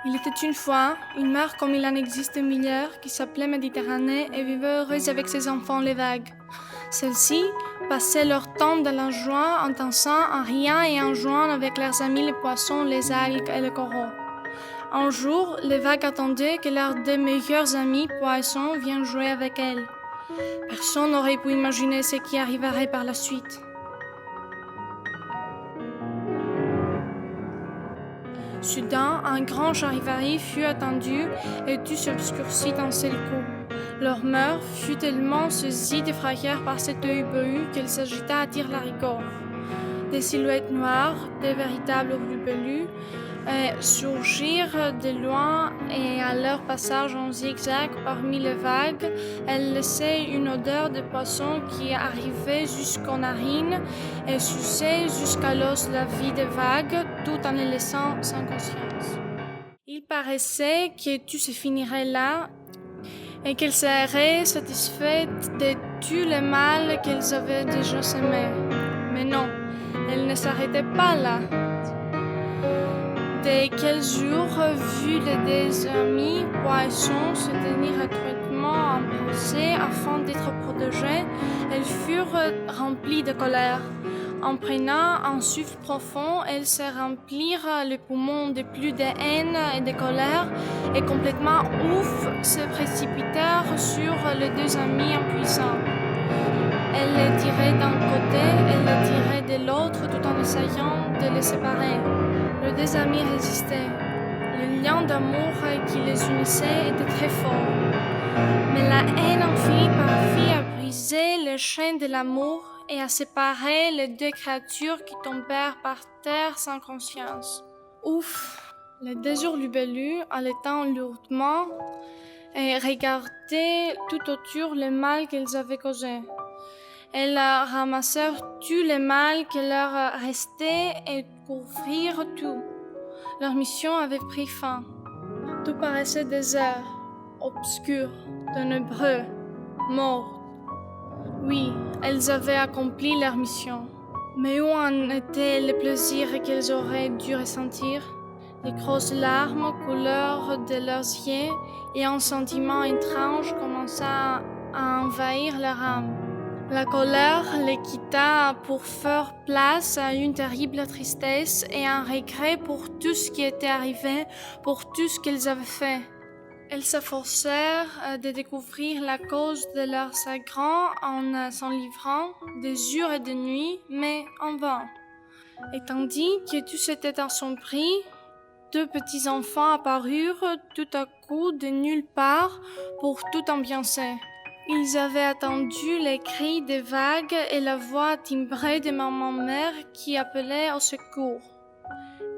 Il était une fois une mer comme il en existe des milliards qui s'appelait Méditerranée et vivait heureuse avec ses enfants les vagues. Celles-ci passaient leur temps dans la joie en dansant, en riant et en jouant avec leurs amis les poissons, les algues et les coraux. Un jour, les vagues attendaient que leurs deux meilleurs amis poissons viennent jouer avec elles. Personne n'aurait pu imaginer ce qui arriverait par la suite. Soudain, un grand charivari fut attendu et tout s'obscurcit d'un seul coup. Leur mère fut tellement saisie de frayeur par cet œil behu qu'elle s'agita à tire-larigot. Des silhouettes noires, des véritables hurluberlus, surgirent de loin et à leur passage en zigzag parmi les vagues, elles laissaient une odeur de poisson qui arrivait jusqu'aux narines et suçait jusqu'à l'os la vie des vagues tout en les laissant sans conscience. Il paraissait que tout se finirait là et qu'elles seraient satisfaites de tout le mal qu'elles avaient déjà semé. Mais non, elles ne s'arrêtaient pas là. Dès qu'elles eurent vu les deux amis poissons se tenir étroitement embrassés afin d'être protégés, elles furent remplies de colère. En prenant un souffle profond, elles se remplirent les poumons de plus de haine et de colère et complètement ouf se précipitèrent sur les deux amis impuissants. Elles les tiraient d'un côté, elles les tiraient de l'autre tout en essayant de les séparer. Les deux amis résistaient. Le lien d'amour qui les unissait était très fort. Mais la haine infinie parvint à briser les chaînes de l'amour et à séparer les deux créatures qui tombèrent par terre sans conscience. Ouf! Les deux hurluberlus allaient lourdement et regardaient tout autour le mal qu'elles avaient causé. Elles ramassèrent tout le mal qui leur restait et couvrirent tout. Leur mission avait pris fin. Tout paraissait désert, obscur, ténébreux, mort. Oui, elles avaient accompli leur mission. Mais où en était le plaisir qu'elles auraient dû ressentir? Les grosses larmes couleur de leurs yeux et un sentiment étrange commença à envahir leur âme. La colère les quitta pour faire place à une terrible tristesse et un regret pour tout ce qui était arrivé, pour tout ce qu'elles avaient fait. Elles s'efforcèrent de découvrir la cause de leur chagrin en s'en livrant des jours et des nuits, mais en vain. Et tandis que tout s'était assombri, deux petits enfants apparurent tout à coup de nulle part pour tout ambiancer. Ils avaient attendu les cris des vagues et la voix timbrée de maman-mère qui appelait au secours.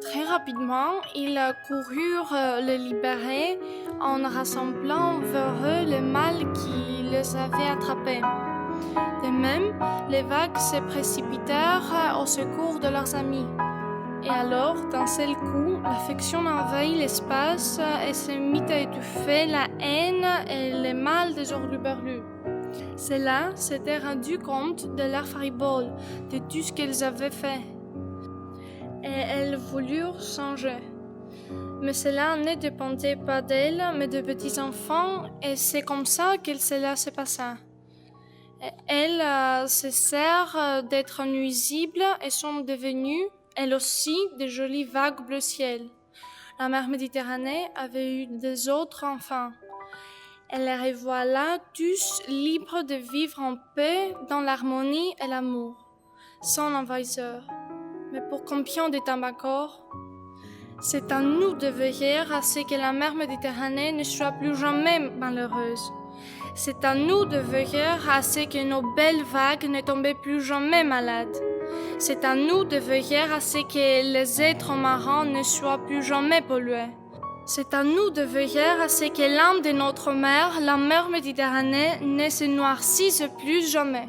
Très rapidement, ils coururent les libérer en rassemblant vers eux le mal qui les avait attrapés. De même, les vagues se précipitèrent au secours de leurs amis. Et alors, d'un seul coup, l'affection envahit l'espace et se mit à étouffer la haine et le mal des hurluberlus. Ceux-là s'étaient rendus compte de leur faribole, de tout ce qu'elles avaient fait. Et elles voulurent changer. Mais cela ne dépendait pas d'elles, mais des petits enfants, et c'est comme ça que cela se passa. Elles cessèrent d'être nuisibles et sont devenues elles aussi, de jolies vagues bleu ciel. La mer Méditerranée avait eu des autres enfants. Elle les revoilà tous libres de vivre en paix dans l'harmonie et l'amour, sans envahisseur. Mais pour combien de temps encore? C'est à nous de veiller à ce que la mer Méditerranée ne soit plus jamais malheureuse. C'est à nous de veiller à ce que nos belles vagues ne tombent plus jamais malades. C'est à nous de veiller à ce que les êtres marins ne soient plus jamais pollués. C'est à nous de veiller à ce que l'âme de notre mère, la mer Méditerranée, ne se noircisse plus jamais.